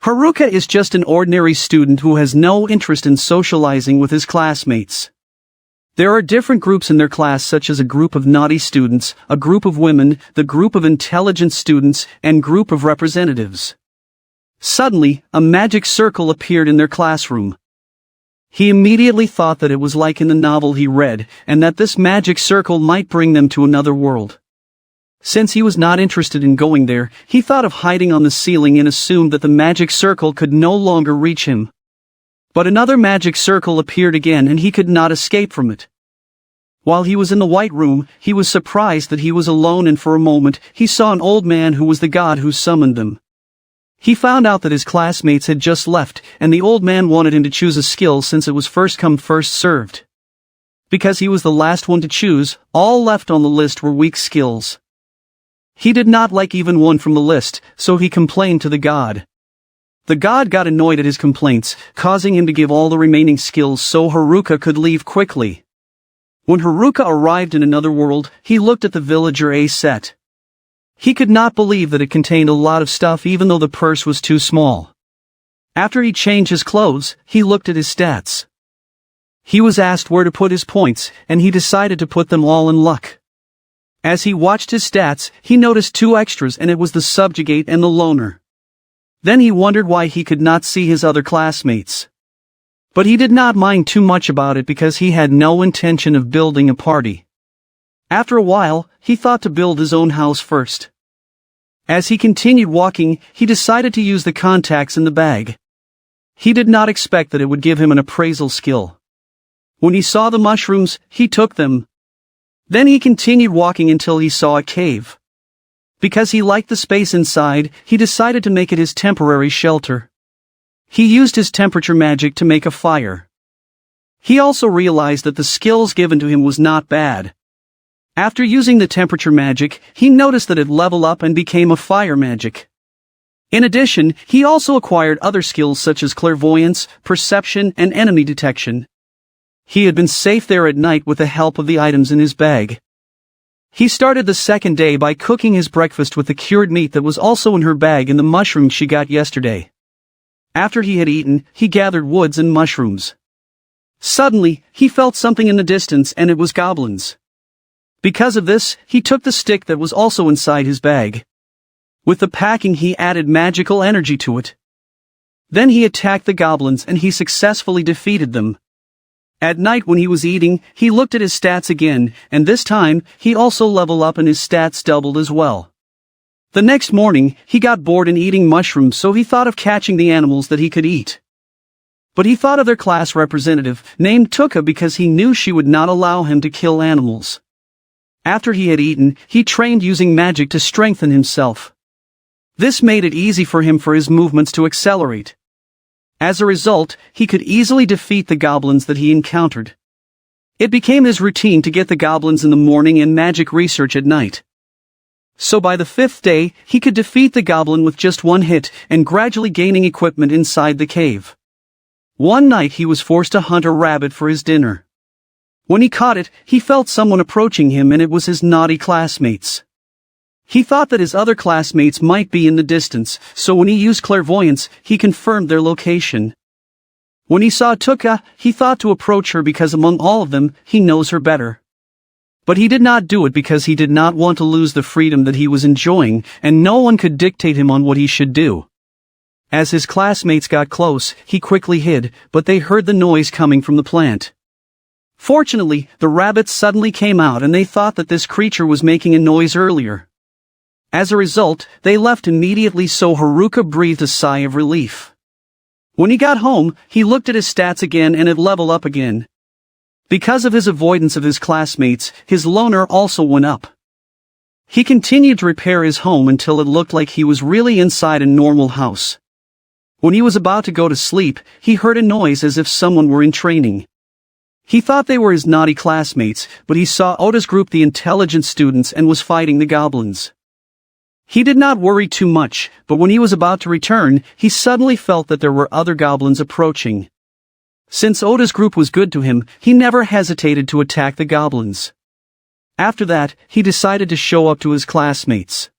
Haruka is just an ordinary student who has no interest in socializing with his classmates. There are different groups in their class, such as a group of naughty students, a group of women, the group of intelligent students, and group of representatives. Suddenly, a magic circle appeared in their classroom. He immediately thought that it was like in the novel he read, and that this magic circle might bring them to another world. Since he was not interested in going there, he thought of hiding on the ceiling and assumed that the magic circle could no longer reach him. But another magic circle appeared again and he could not escape from it. While he was in the White Room, he was surprised that he was alone, and for a moment, he saw an old man who was the god who summoned them. He found out that his classmates had just left, and the old man wanted him to choose a skill since it was first come first served. Because he was the last one to choose, all left on the list were weak skills. He did not like even one from the list, so he complained to the god. The god got annoyed at his complaints, causing him to give all the remaining skills so Haruka could leave quickly. When Haruka arrived in another world, he looked at the villager A set. He could not believe that it contained a lot of stuff even though the purse was too small. After he changed his clothes, he looked at his stats. He was asked where to put his points, and he decided to put them all in luck. As he watched his stats, he noticed two extras, and it was the subjugate and the loner. Then he wondered why he could not see his other classmates. But he did not mind too much about it because he had no intention of building a party. After a while, he thought to build his own house first. As he continued walking, he decided to use the contacts in the bag. He did not expect that it would give him an appraisal skill. When he saw the mushrooms, he took them. Then he continued walking until he saw a cave. Because he liked the space inside, he decided to make it his temporary shelter. He used his temperature magic to make a fire. He also realized that the skills given to him was not bad. After using the temperature magic, he noticed that it leveled up and became a fire magic. In addition, he also acquired other skills such as clairvoyance, perception, and enemy detection. He had been safe there at night with the help of the items in his bag. He started the second day by cooking his breakfast with the cured meat that was also in her bag and the mushrooms she got yesterday. After he had eaten, he gathered woods and mushrooms. Suddenly, he felt something in the distance, and it was goblins. Because of this, he took the stick that was also inside his bag. With the packing, he added magical energy to it. Then he attacked the goblins and he successfully defeated them. At night when he was eating, he looked at his stats again, and this time, he also leveled up and his stats doubled as well. The next morning, he got bored in eating mushrooms, so he thought of catching the animals that he could eat. But he thought of their class representative, named Tuka, because he knew she would not allow him to kill animals. After he had eaten, he trained using magic to strengthen himself. This made it easy for him for his movements to accelerate. As a result, he could easily defeat the goblins that he encountered. It became his routine to get the goblins in the morning and magic research at night. So by the fifth day, he could defeat the goblin with just one hit, and gradually gaining equipment inside the cave. One night he was forced to hunt a rabbit for his dinner. When he caught it, he felt someone approaching him, and it was his naughty classmates. He thought that his other classmates might be in the distance, so when he used clairvoyance, he confirmed their location. When he saw Tuka, he thought to approach her because among all of them, he knows her better. But he did not do it because he did not want to lose the freedom that he was enjoying, and no one could dictate him on what he should do. As his classmates got close, he quickly hid, but they heard the noise coming from the plant. Fortunately, the rabbits suddenly came out and they thought that this creature was making a noise earlier. As a result, they left immediately, so Haruka breathed a sigh of relief. When he got home, he looked at his stats again and it leveled up again. Because of his avoidance of his classmates, his loner also went up. He continued to repair his home until it looked like he was really inside a normal house. When he was about to go to sleep, he heard a noise as if someone were in training. He thought they were his naughty classmates, but he saw Oda's group, the intelligent students, and was fighting the goblins. He did not worry too much, but when he was about to return, he suddenly felt that there were other goblins approaching. Since Oda's group was good to him, he never hesitated to attack the goblins. After that, he decided to show up to his classmates.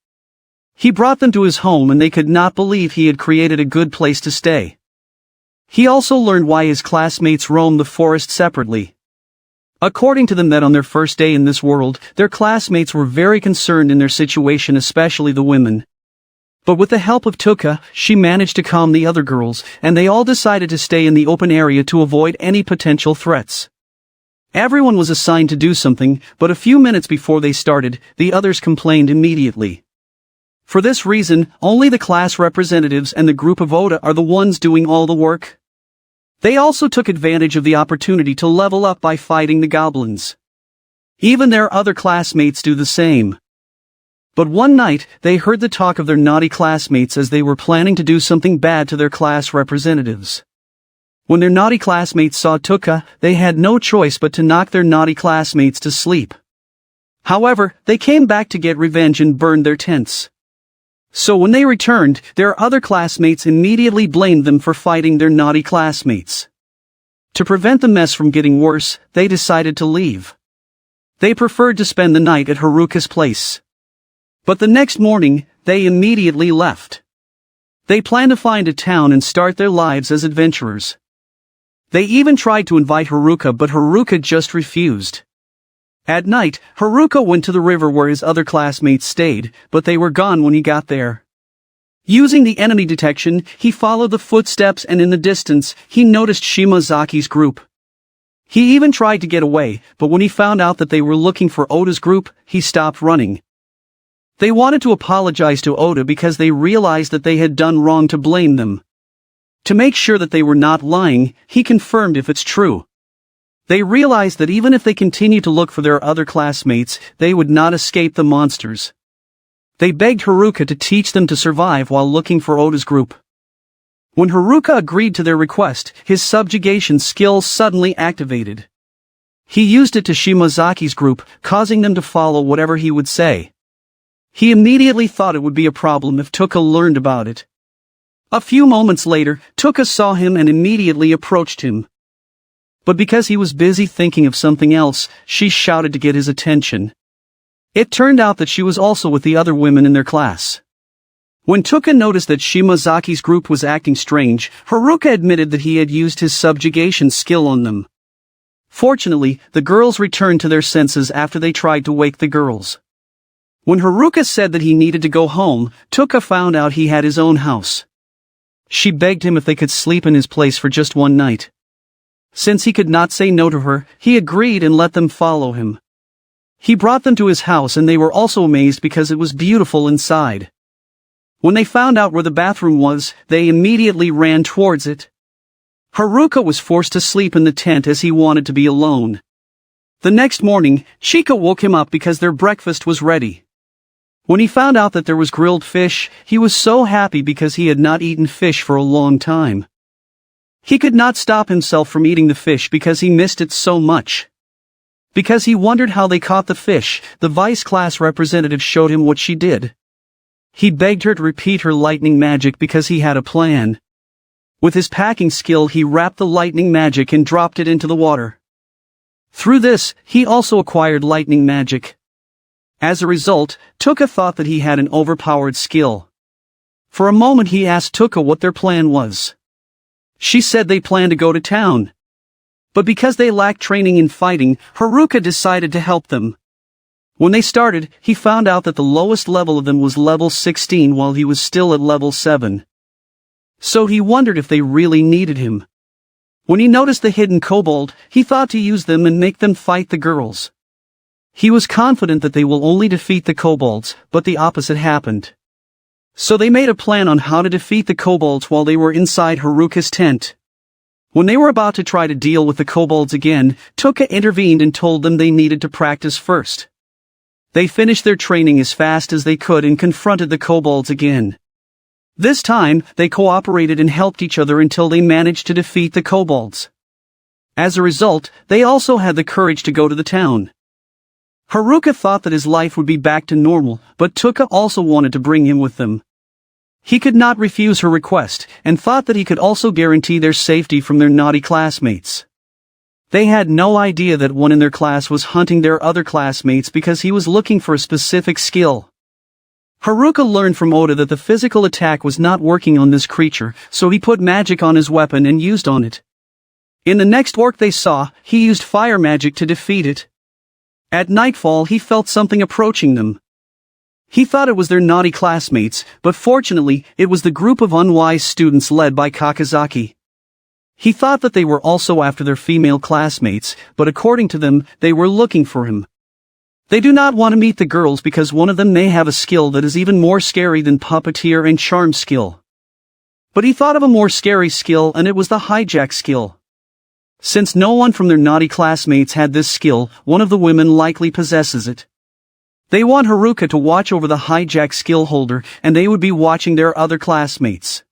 He brought them to his home and they could not believe he had created a good place to stay. He also learned why his classmates roamed the forest separately. According to them, that on their first day in this world, their classmates were very concerned in their situation, especially the women. But with the help of Tuka, she managed to calm the other girls, and they all decided to stay in the open area to avoid any potential threats. Everyone was assigned to do something, but a few minutes before they started, the others complained immediately. For this reason, only the class representatives and the group of Oda are the ones doing all the work. They also took advantage of the opportunity to level up by fighting the goblins. Even their other classmates do the same. But one night, they heard the talk of their naughty classmates as they were planning to do something bad to their class representatives. When their naughty classmates saw Tuka, they had no choice but to knock their naughty classmates to sleep. However, they came back to get revenge and burned their tents. So when they returned, their other classmates immediately blamed them for fighting their naughty classmates. To prevent the mess from getting worse, they decided to leave. They preferred to spend the night at Haruka's place. But the next morning, they immediately left. They planned to find a town and start their lives as adventurers. They even tried to invite Haruka, but Haruka just refused. At night, Haruka went to the river where his other classmates stayed, but they were gone when he got there. Using the enemy detection, he followed the footsteps and in the distance, he noticed Shimazaki's group. He even tried to get away, but when he found out that they were looking for Oda's group, he stopped running. They wanted to apologize to Oda because they realized that they had done wrong to blame them. To make sure that they were not lying, he confirmed if it's true. They realized that even if they continued to look for their other classmates, they would not escape the monsters. They begged Haruka to teach them to survive while looking for Oda's group. When Haruka agreed to their request, his subjugation skill suddenly activated. He used it to Shimazaki's group, causing them to follow whatever he would say. He immediately thought it would be a problem if Tuka learned about it. A few moments later, Tuka saw him and immediately approached him. But because he was busy thinking of something else, she shouted to get his attention. It turned out that she was also with the other women in their class. When Tuka noticed that Shimazaki's group was acting strange, Haruka admitted that he had used his subjugation skill on them. Fortunately, the girls returned to their senses after they tried to wake the girls. When Haruka said that he needed to go home, Tuka found out he had his own house. She begged him if they could sleep in his place for just one night. Since he could not say no to her, he agreed and let them follow him. He brought them to his house and they were also amazed because it was beautiful inside. When they found out where the bathroom was, they immediately ran towards it. Haruka was forced to sleep in the tent as he wanted to be alone. The next morning, Chika woke him up because their breakfast was ready. When he found out that there was grilled fish, he was so happy because he had not eaten fish for a long time. He could not stop himself from eating the fish because he missed it so much. Because he wondered how they caught the fish, the vice class representative showed him what she did. He begged her to repeat her lightning magic because he had a plan. With his packing skill, he wrapped the lightning magic and dropped it into the water. Through this, he also acquired lightning magic. As a result, Tuka thought that he had an overpowered skill. For a moment he asked Tuka what their plan was. She said they planned to go to town. But because they lacked training in fighting, Haruka decided to help them. When they started, he found out that the lowest level of them was level 16 while he was still at level 7. So he wondered if they really needed him. When he noticed the hidden kobold, he thought to use them and make them fight the girls. He was confident that they will only defeat the kobolds, but the opposite happened. So they made a plan on how to defeat the kobolds while they were inside Haruka's tent. When they were about to try to deal with the kobolds again, Tuka intervened and told them they needed to practice first. They finished their training as fast as they could and confronted the kobolds again. This time, they cooperated and helped each other until they managed to defeat the kobolds. As a result, they also had the courage to go to the town. Haruka thought that his life would be back to normal, but Tuka also wanted to bring him with them. He could not refuse her request, and thought that he could also guarantee their safety from their naughty classmates. They had no idea that one in their class was hunting their other classmates because he was looking for a specific skill. Haruka learned from Oda that the physical attack was not working on this creature, so he put magic on his weapon and used on it. In the next orc they saw, he used fire magic to defeat it. At nightfall he felt something approaching them. He thought it was their naughty classmates, but fortunately, it was the group of unwise students led by Kakazaki. He thought that they were also after their female classmates, but according to them, they were looking for him. They do not want to meet the girls because one of them may have a skill that is even more scary than puppeteer and charm skill. But he thought of a more scary skill, and it was the hijack skill. Since no one from their naughty classmates had this skill, one of the women likely possesses it. They want Haruka to watch over the hijack skill holder, and they would be watching their other classmates.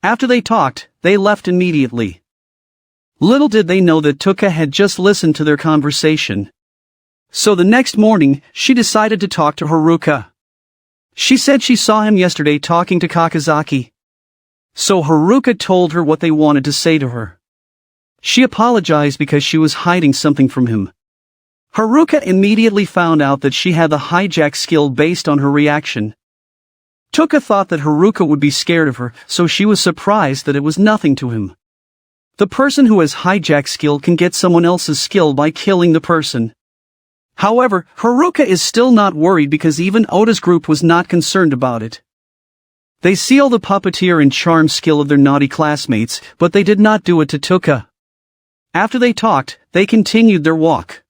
After they talked, they left immediately. Little did they know that Tuka had just listened to their conversation. So the next morning, she decided to talk to Haruka. She said she saw him yesterday talking to Kakazaki. So Haruka told her what they wanted to say to her. She apologized because she was hiding something from him. Haruka immediately found out that she had the hijack skill based on her reaction. Tuka thought that Haruka would be scared of her, so she was surprised that it was nothing to him. The person who has hijack skill can get someone else's skill by killing the person. However, Haruka is still not worried because even Oda's group was not concerned about it. They seal the puppeteer and charm skill of their naughty classmates, but they did not do it to Tuka. After they talked, they continued their walk.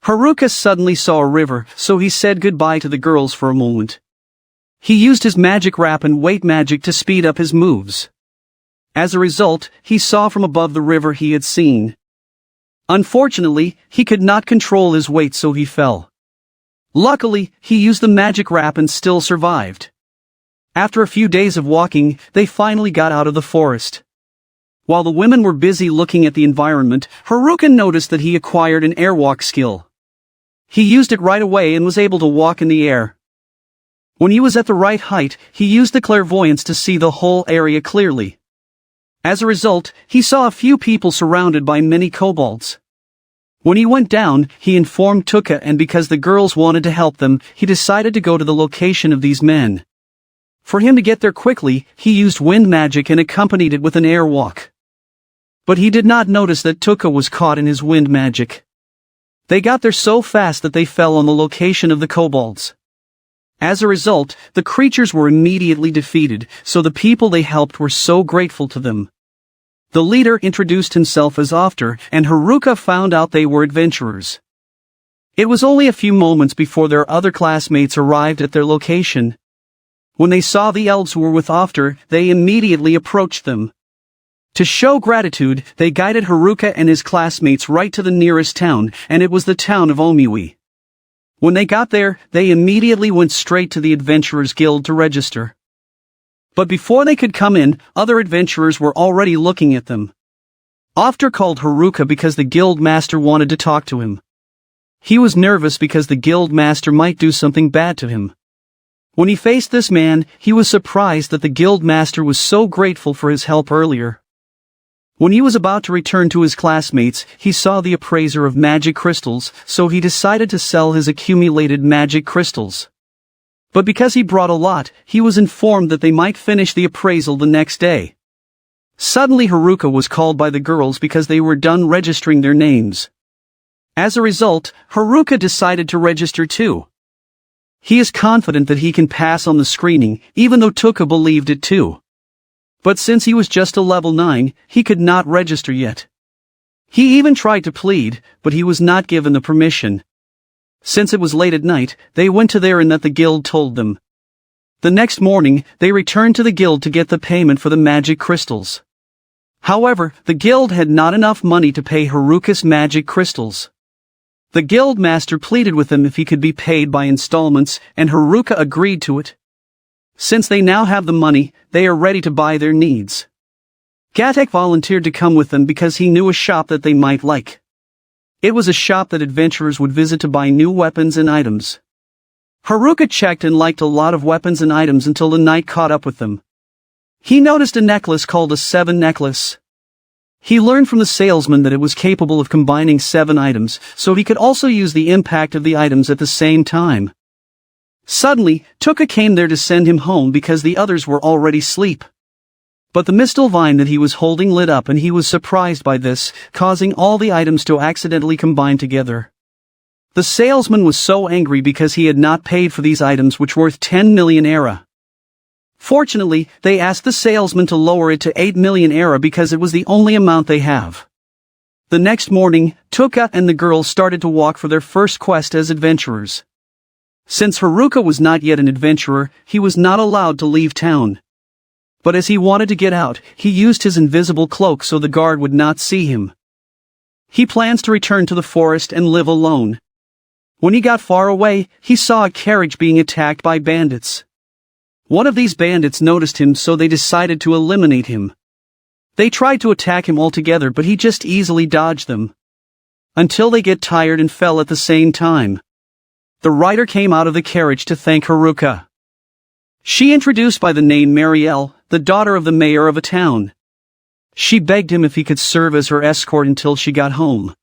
Haruka suddenly saw a river, so he said goodbye to the girls for a moment. He used his magic wrap and weight magic to speed up his moves. As a result, he saw from above the river he had seen. Unfortunately, he could not control his weight, so he fell. Luckily, he used the magic wrap and still survived. After a few days of walking, they finally got out of the forest. While the women were busy looking at the environment, Haruka noticed that he acquired an airwalk skill. He used it right away and was able to walk in the air. When he was at the right height, he used the clairvoyance to see the whole area clearly. As a result, he saw a few people surrounded by many kobolds. When he went down, he informed Tuka, and because the girls wanted to help them, he decided to go to the location of these men. For him to get there quickly, he used wind magic and accompanied it with an airwalk. But he did not notice that Tuka was caught in his wind magic. They got there so fast that they fell on the location of the kobolds. As a result, the creatures were immediately defeated, so the people they helped were so grateful to them. The leader introduced himself as Ofter, and Haruka found out they were adventurers. It was only a few moments before their other classmates arrived at their location. When they saw the elves who were with Ofter, they immediately approached them. To show gratitude, they guided Haruka and his classmates right to the nearest town, and it was the town of Omiwi. When they got there, they immediately went straight to the Adventurers Guild to register. But before they could come in, other adventurers were already looking at them. Ofter called Haruka because the guild master wanted to talk to him. He was nervous because the guild master might do something bad to him. When he faced this man, he was surprised that the guild master was so grateful for his help earlier. When he was about to return to his classmates, he saw the appraiser of magic crystals, so he decided to sell his accumulated magic crystals. But because he brought a lot, he was informed that they might finish the appraisal the next day. Suddenly Haruka was called by the girls because they were done registering their names. As a result, Haruka decided to register too. He is confident that he can pass on the screening, even though Tuka believed it too. But since he was just a level 9, he could not register yet. He even tried to plead, but he was not given the permission. Since it was late at night, they went to there and that the guild told them. The next morning, they returned to the guild to get the payment for the magic crystals. However, the guild had not enough money to pay Haruka's magic crystals. The guild master pleaded with them if he could be paid by installments, and Haruka agreed to it. Since they now have the money, they are ready to buy their needs. Gatek volunteered to come with them because he knew a shop that they might like. It was a shop that adventurers would visit to buy new weapons and items. Haruka checked and liked a lot of weapons and items until the night caught up with them. He noticed a necklace called a 7 necklace. He learned from the salesman that it was capable of combining 7 items, so he could also use the impact of the items at the same time. Suddenly, Tuka came there to send him home because the others were already asleep. But the mistle vine that he was holding lit up and he was surprised by this, causing all the items to accidentally combine together. The salesman was so angry because he had not paid for these items which worth 10 million era. Fortunately, they asked the salesman to lower it to 8 million era because it was the only amount they have. The next morning, Tuka and the girls started to walk for their first quest as adventurers. Since Haruka was not yet an adventurer, he was not allowed to leave town. But as he wanted to get out, he used his invisible cloak so the guard would not see him. He plans to return to the forest and live alone. When he got far away, he saw a carriage being attacked by bandits. One of these bandits noticed him, so they decided to eliminate him. They tried to attack him altogether, but he just easily dodged them. Until they get tired and fell at the same time. The rider came out of the carriage to thank Haruka. She introduced by the name Marielle, the daughter of the mayor of a town. She begged him if he could serve as her escort until she got home.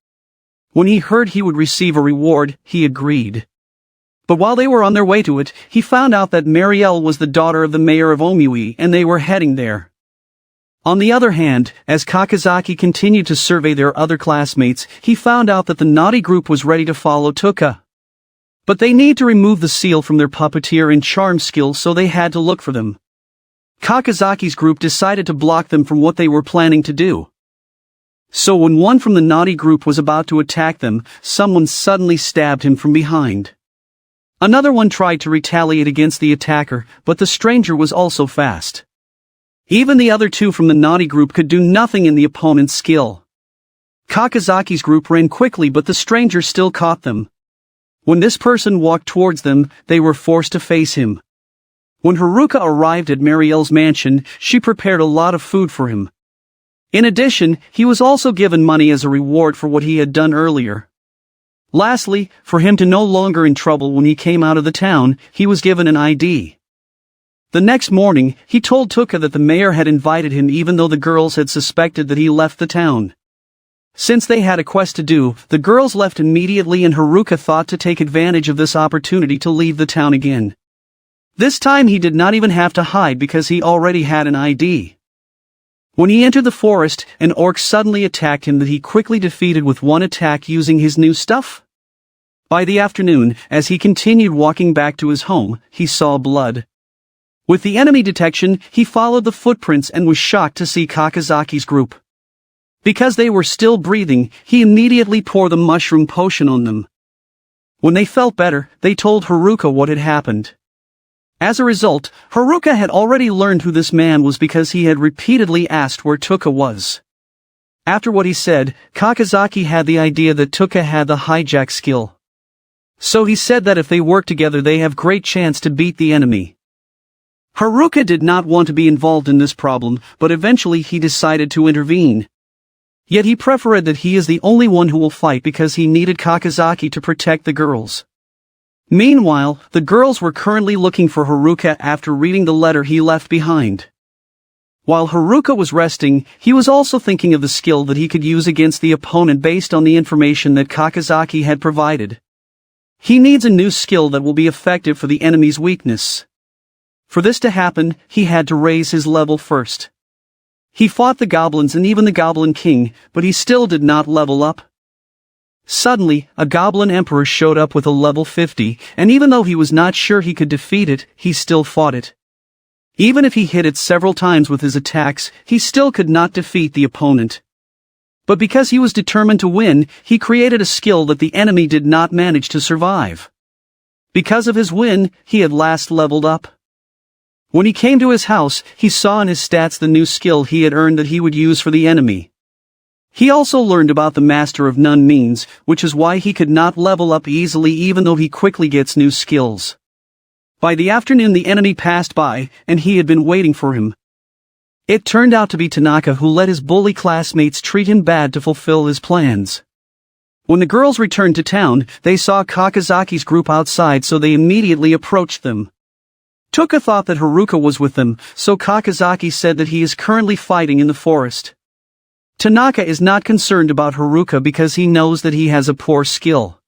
When he heard he would receive a reward, he agreed. But while they were on their way to it, he found out that Marielle was the daughter of the mayor of Omui and they were heading there. On the other hand, as Kakazaki continued to survey their other classmates, he found out that the naughty group was ready to follow Tuka. But they need to remove the seal from their puppeteer and charm skills, so they had to look for them. Kakazaki's group decided to block them from what they were planning to do. So when one from the naughty group was about to attack them, someone suddenly stabbed him from behind. Another one tried to retaliate against the attacker, but the stranger was also fast. Even the other two from the naughty group could do nothing in the opponent's skill. Kakazaki's group ran quickly, but the stranger still caught them. When this person walked towards them, they were forced to face him. When Haruka arrived at Marielle's mansion, she prepared a lot of food for him. In addition, he was also given money as a reward for what he had done earlier. Lastly, for him to no longer in trouble when he came out of the town, he was given an ID. The next morning, he told Tuka that the mayor had invited him even though the girls had suspected that he left the town. Since they had a quest to do, the girls left immediately and Haruka thought to take advantage of this opportunity to leave the town again. This time he did not even have to hide because he already had an ID. When he entered the forest, an orc suddenly attacked him that he quickly defeated with one attack using his new stuff. By the afternoon, as he continued walking back to his home, he saw blood. With the enemy detection, he followed the footprints and was shocked to see Kakazaki's group. Because they were still breathing, he immediately poured the mushroom potion on them. When they felt better, they told Haruka what had happened. As a result, Haruka had already learned who this man was because he had repeatedly asked where Tuka was. After what he said, Kakazaki had the idea that Tuka had the hijack skill. So he said that if they work together they have great chance to beat the enemy. Haruka did not want to be involved in this problem, but eventually he decided to intervene. Yet he preferred that he is the only one who will fight because he needed Kakazaki to protect the girls. Meanwhile, the girls were currently looking for Haruka after reading the letter he left behind. While Haruka was resting, he was also thinking of the skill that he could use against the opponent based on the information that Kakazaki had provided. He needs a new skill that will be effective for the enemy's weakness. For this to happen, he had to raise his level first. He fought the goblins and even the Goblin King, but he still did not level up. Suddenly, a Goblin Emperor showed up with a level 50, and even though he was not sure he could defeat it, he still fought it. Even if he hit it several times with his attacks, he still could not defeat the opponent. But because he was determined to win, he created a skill that the enemy did not manage to survive. Because of his win, he had last leveled up. When he came to his house, he saw in his stats the new skill he had earned that he would use for the enemy. He also learned about the Master of None means, which is why he could not level up easily even though he quickly gets new skills. By the afternoon the enemy passed by, and he had been waiting for him. It turned out to be Tanaka who let his bully classmates treat him bad to fulfill his plans. When the girls returned to town, they saw Kakazaki's group outside, so they immediately approached them. Tuka thought that Haruka was with them, so Kakazaki said that he is currently fighting in the forest. Tanaka is not concerned about Haruka because he knows that he has a poor skill.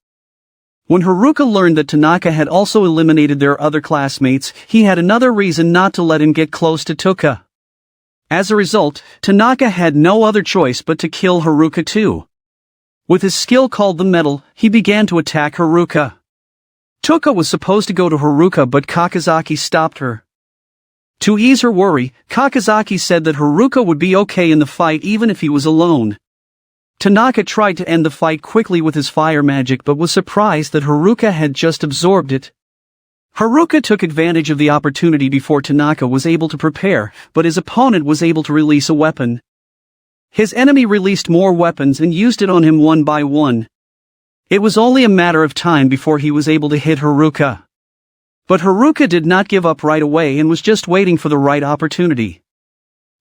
When Haruka learned that Tanaka had also eliminated their other classmates, he had another reason not to let him get close to Tuka. As a result, Tanaka had no other choice but to kill Haruka too. With his skill called the metal, he began to attack Haruka. Tuka was supposed to go to Haruka, but Kakazaki stopped her. To ease her worry, Kakazaki said that Haruka would be okay in the fight even if he was alone. Tanaka tried to end the fight quickly with his fire magic but was surprised that Haruka had just absorbed it. Haruka took advantage of the opportunity before Tanaka was able to prepare, but his opponent was able to release a weapon. His enemy released more weapons and used it on him one by one. It was only a matter of time before he was able to hit Haruka. But Haruka did not give up right away and was just waiting for the right opportunity.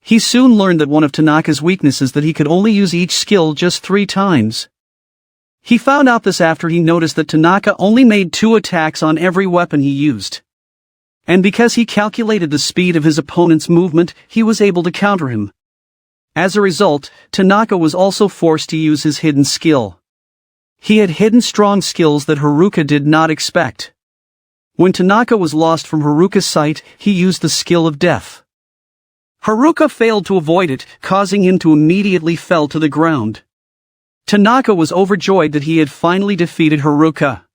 He soon learned that one of Tanaka's weaknesses that he could only use each skill just 3 times. He found out this after he noticed that Tanaka only made 2 attacks on every weapon he used. And because he calculated the speed of his opponent's movement, he was able to counter him. As a result, Tanaka was also forced to use his hidden skill. He had hidden strong skills that Haruka did not expect. When Tanaka was lost from Haruka's sight, he used the skill of death. Haruka failed to avoid it, causing him to immediately fell to the ground. Tanaka was overjoyed that he had finally defeated Haruka.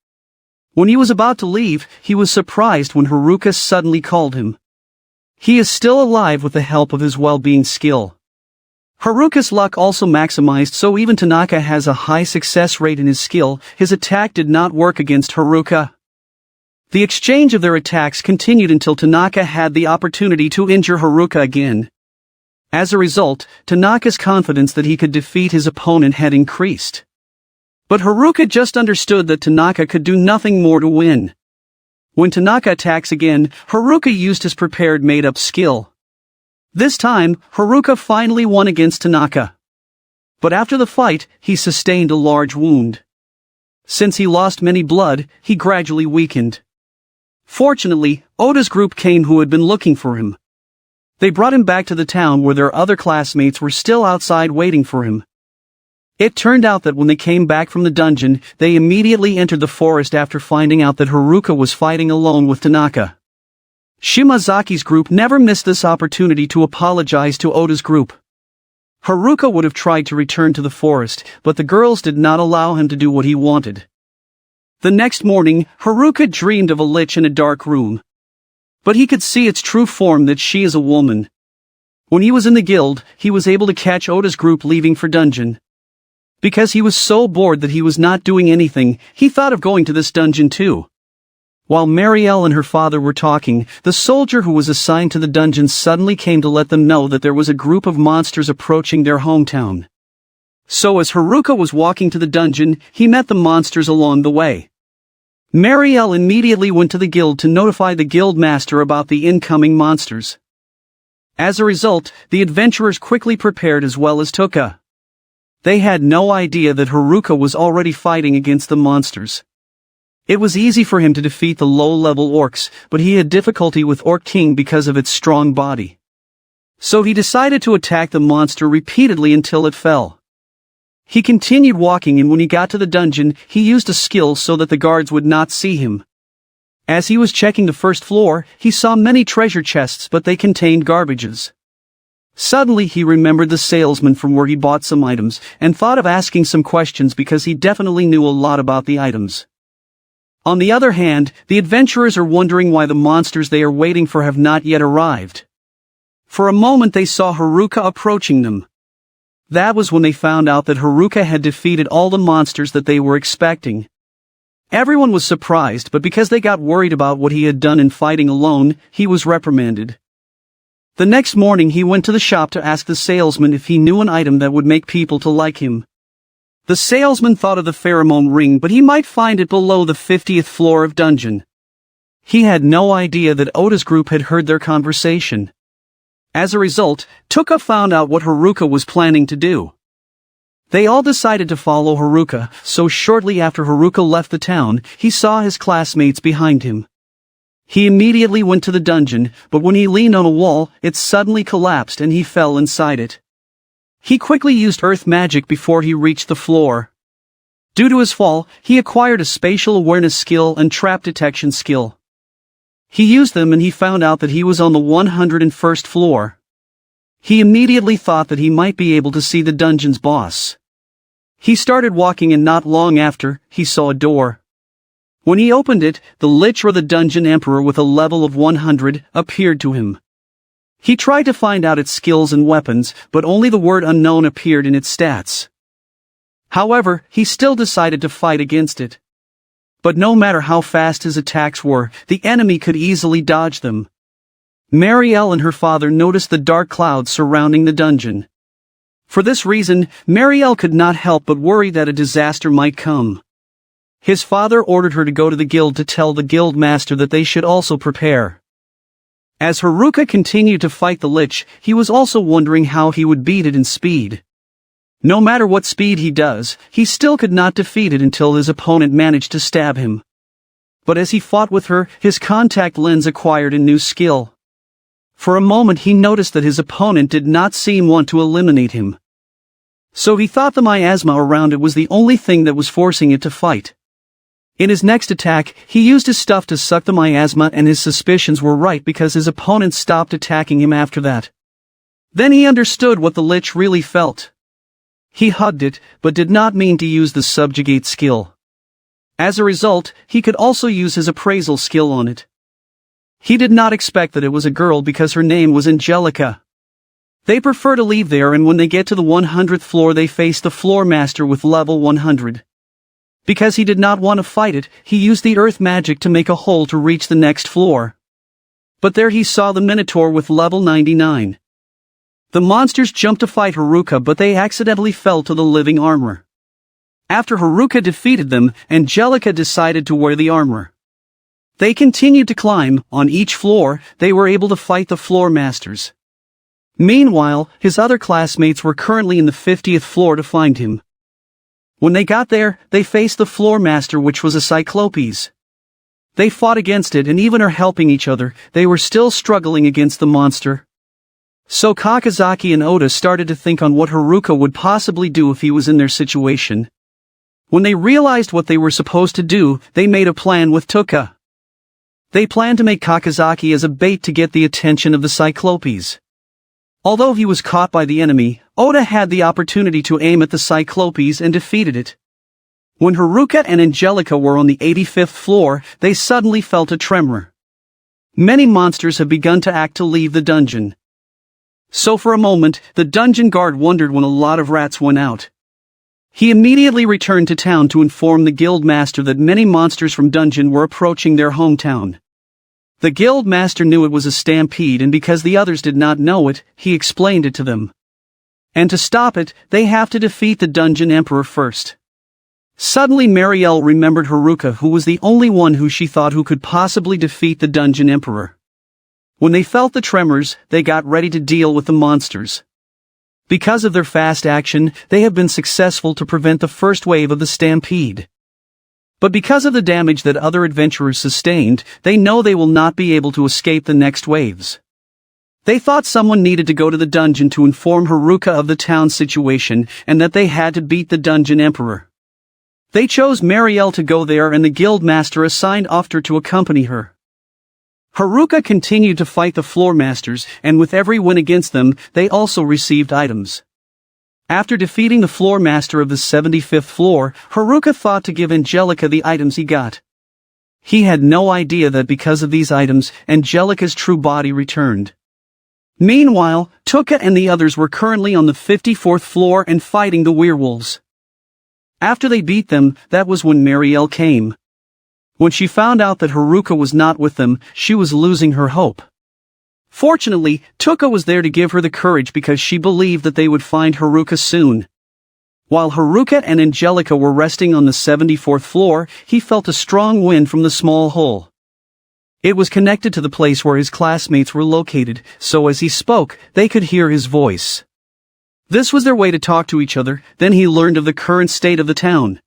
When he was about to leave, he was surprised when Haruka suddenly called him. He is still alive with the help of his well-being skill. Haruka's luck also maximized, so even Tanaka has a high success rate in his skill. His attack did not work against Haruka. The exchange of their attacks continued until Tanaka had the opportunity to injure Haruka again. As a result, Tanaka's confidence that he could defeat his opponent had increased. But Haruka just understood that Tanaka could do nothing more to win. When Tanaka attacks again, Haruka used his prepared made-up skill. This time, Haruka finally won against Tanaka. But after the fight, he sustained a large wound. Since he lost many blood, he gradually weakened. Fortunately, Oda's group came who had been looking for him. They brought him back to the town where their other classmates were still outside waiting for him. It turned out that when they came back from the dungeon, they immediately entered the forest after finding out that Haruka was fighting alone with Tanaka. Shimazaki's group never missed this opportunity to apologize to Oda's group. Haruka would have tried to return to the forest, but the girls did not allow him to do what he wanted. The next morning, Haruka dreamed of a lich in a dark room. But he could see its true form, that she is a woman. When he was in the guild, he was able to catch Oda's group leaving for dungeon. Because he was so bored that he was not doing anything, he thought of going to this dungeon too. While Marielle and her father were talking, the soldier who was assigned to the dungeon suddenly came to let them know that there was a group of monsters approaching their hometown. So as Haruka was walking to the dungeon, he met the monsters along the way. Marielle immediately went to the guild to notify the guild master about the incoming monsters. As a result, the adventurers quickly prepared as well as Tuka. They had no idea that Haruka was already fighting against the monsters. It was easy for him to defeat the low-level orcs, but he had difficulty with Orc King because of its strong body. So he decided to attack the monster repeatedly until it fell. He continued walking, and when he got to the dungeon, he used a skill so that the guards would not see him. As he was checking the first floor, he saw many treasure chests, but they contained garbages. Suddenly he remembered the salesman from where he bought some items, and thought of asking some questions because he definitely knew a lot about the items. On the other hand, the adventurers are wondering why the monsters they are waiting for have not yet arrived. For a moment they saw Haruka approaching them. That was when they found out that Haruka had defeated all the monsters that they were expecting. Everyone was surprised, but because they got worried about what he had done in fighting alone, he was reprimanded. The next morning he went to the shop to ask the salesman if he knew an item that would make people to like him. The salesman thought of the pheromone ring, but he might find it below the 50th floor of dungeon. He had no idea that Oda's group had heard their conversation. As a result, Tuka found out what Haruka was planning to do. They all decided to follow Haruka, so shortly after Haruka left the town, he saw his classmates behind him. He immediately went to the dungeon, but when he leaned on a wall, it suddenly collapsed and he fell inside it. He quickly used earth magic before he reached the floor. Due to his fall, he acquired a spatial awareness skill and trap detection skill. He used them and he found out that he was on the 101st floor. He immediately thought that he might be able to see the dungeon's boss. He started walking and not long after, he saw a door. When he opened it, the Lich or the Dungeon Emperor with a level of 100 appeared to him. He tried to find out its skills and weapons, but only the word unknown appeared in its stats. However, he still decided to fight against it. But no matter how fast his attacks were, the enemy could easily dodge them. Marielle and her father noticed the dark clouds surrounding the dungeon. For this reason, Marielle could not help but worry that a disaster might come. His father ordered her to go to the guild to tell the guild master that they should also prepare. As Haruka continued to fight the Lich, he was also wondering how he would beat it in speed. No matter what speed he does, he still could not defeat it until his opponent managed to stab him. But as he fought with her, his contact lens acquired a new skill. For a moment he noticed that his opponent did not seem want to eliminate him. So he thought the miasma around it was the only thing that was forcing it to fight. In his next attack, he used his stuff to suck the miasma and his suspicions were right because his opponent stopped attacking him after that. Then he understood what the Lich really felt. He hugged it, but did not mean to use the subjugate skill. As a result, he could also use his appraisal skill on it. He did not expect that it was a girl because her name was Angelica. They prefer to leave there and when they get to the 100th floor they face the floor master with level 100. Because he did not want to fight it, he used the earth magic to make a hole to reach the next floor. But there he saw the Minotaur with level 99. The monsters jumped to fight Haruka but they accidentally fell to the living armor. After Haruka defeated them, Angelica decided to wear the armor. They continued to climb. On each floor, they were able to fight the floor masters. Meanwhile, his other classmates were currently in the 50th floor to find him. When they got there, they faced the floor master which was a Cyclopes. They fought against it and even are helping each other, they were still struggling against the monster. So Kakazaki and Oda started to think on what Haruka would possibly do if he was in their situation. When they realized what they were supposed to do, they made a plan with Tuka. They planned to make Kakazaki as a bait to get the attention of the Cyclopes. Although he was caught by the enemy, Oda had the opportunity to aim at the Cyclopes and defeated it. When Haruka and Angelica were on the 85th floor, they suddenly felt a tremor. Many monsters have begun to act to leave the dungeon. So for a moment, the dungeon guard wondered when a lot of rats went out. He immediately returned to town to inform the guild master that many monsters from dungeon were approaching their hometown. The guild master knew it was a stampede and because the others did not know it, he explained it to them. And to stop it, they have to defeat the dungeon emperor first. Suddenly Marielle remembered Haruka who was the only one who she thought who could possibly defeat the dungeon emperor. When they felt the tremors, they got ready to deal with the monsters. Because of their fast action, they have been successful to prevent the first wave of the stampede. But because of the damage that other adventurers sustained, they know they will not be able to escape the next waves. They thought someone needed to go to the dungeon to inform Haruka of the town's situation and that they had to beat the dungeon emperor. They chose Marielle to go there and the guild master assigned Ofter to accompany her. Haruka continued to fight the floor masters and with every win against them, they also received items. After defeating the floor master of the 75th floor, Haruka thought to give Angelica the items he got. He had no idea that because of these items, Angelica's true body returned. Meanwhile, Tuka and the others were currently on the 54th floor and fighting the werewolves. After they beat them, that was when Marielle came. When she found out that Haruka was not with them, she was losing her hope. Fortunately, Tuka was there to give her the courage because she believed that they would find Haruka soon. While Haruka and Angelica were resting on the 74th floor, he felt a strong wind from the small hole. It was connected to the place where his classmates were located, so as he spoke, they could hear his voice. This was their way to talk to each other. Then he learned of the current state of the town.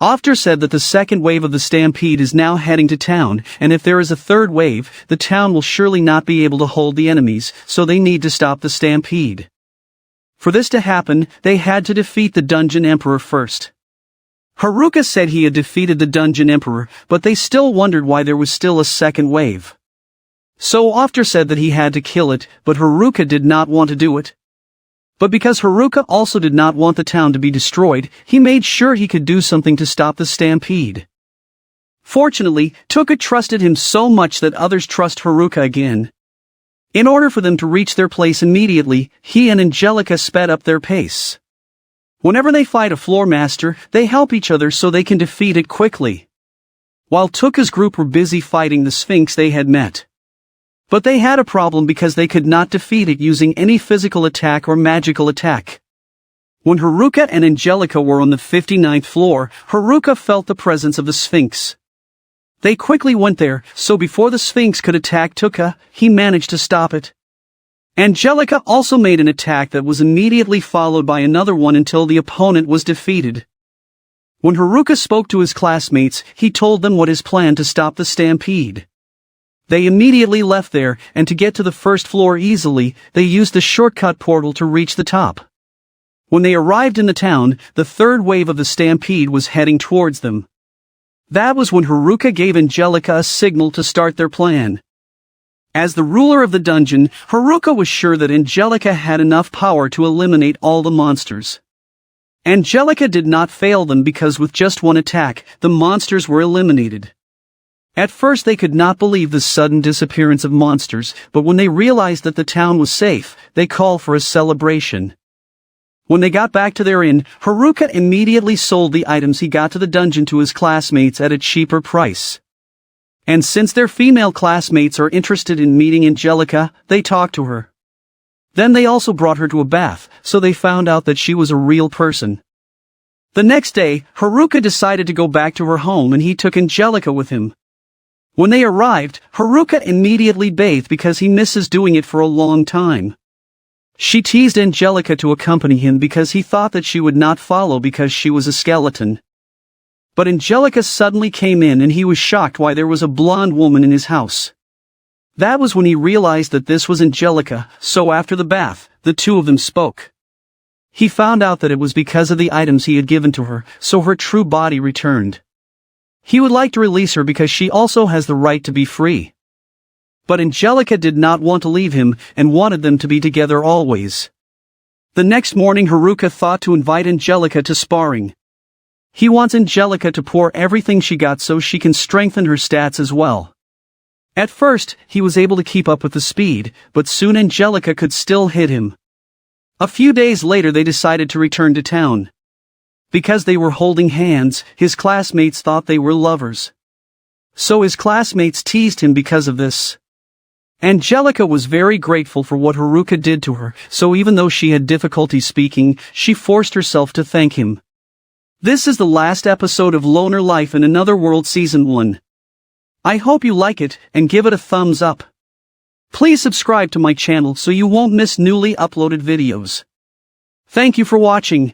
Ofter said that the second wave of the stampede is now heading to town, and if there is a third wave, the town will surely not be able to hold the enemies, so they need to stop the stampede. For this to happen, they had to defeat the dungeon emperor first. Haruka said he had defeated the dungeon emperor, but they still wondered why there was still a second wave. So After said that he had to kill it, but Haruka did not want to do it. But because Haruka also did not want the town to be destroyed, he made sure he could do something to stop the stampede. Fortunately, Tuka trusted him so much that others trust Haruka again. In order for them to reach their place immediately, he and Angelica sped up their pace. Whenever they fight a floor master, they help each other so they can defeat it quickly. While Tuka's group were busy fighting the Sphinx they had met. But they had a problem because they could not defeat it using any physical attack or magical attack. When Haruka and Angelica were on the 59th floor, Haruka felt the presence of the Sphinx. They quickly went there, so before the Sphinx could attack Tuka, he managed to stop it. Angelica also made an attack that was immediately followed by another one until the opponent was defeated. When Haruka spoke to his classmates, he told them what his plan to stop the stampede. They immediately left there, and to get to the first floor easily, they used the shortcut portal to reach the top. When they arrived in the town, the third wave of the stampede was heading towards them. That was when Haruka gave Angelica a signal to start their plan. As the ruler of the dungeon, Haruka was sure that Angelica had enough power to eliminate all the monsters. Angelica did not fail them because with just one attack, the monsters were eliminated. At first they could not believe the sudden disappearance of monsters, but when they realized that the town was safe, they called for a celebration. When they got back to their inn, Haruka immediately sold the items he got to the dungeon to his classmates at a cheaper price. And since their female classmates are interested in meeting Angelica, they talked to her. Then they also brought her to a bath, so they found out that she was a real person. The next day, Haruka decided to go back to her home and he took Angelica with him. When they arrived, Haruka immediately bathed because he misses doing it for a long time. She teased Angelica to accompany him because he thought that she would not follow because she was a skeleton. But Angelica suddenly came in and he was shocked why there was a blonde woman in his house. That was when he realized that this was Angelica, so after the bath, the two of them spoke. He found out that it was because of the items he had given to her, so her true body returned. He would like to release her because she also has the right to be free. But Angelica did not want to leave him and wanted them to be together always. The next morning Haruka thought to invite Angelica to sparring. He wants Angelica to pour everything she got so she can strengthen her stats as well. At first, he was able to keep up with the speed, but soon Angelica could still hit him. A few days later they decided to return to town. Because they were holding hands, his classmates thought they were lovers. So his classmates teased him because of this. Angelica was very grateful for what Haruka did to her, so even though she had difficulty speaking, she forced herself to thank him. This is the last episode of Loner Life in Another World Season 1. I hope you like it, and give it a thumbs up. Please subscribe to my channel so you won't miss newly uploaded videos. Thank you for watching.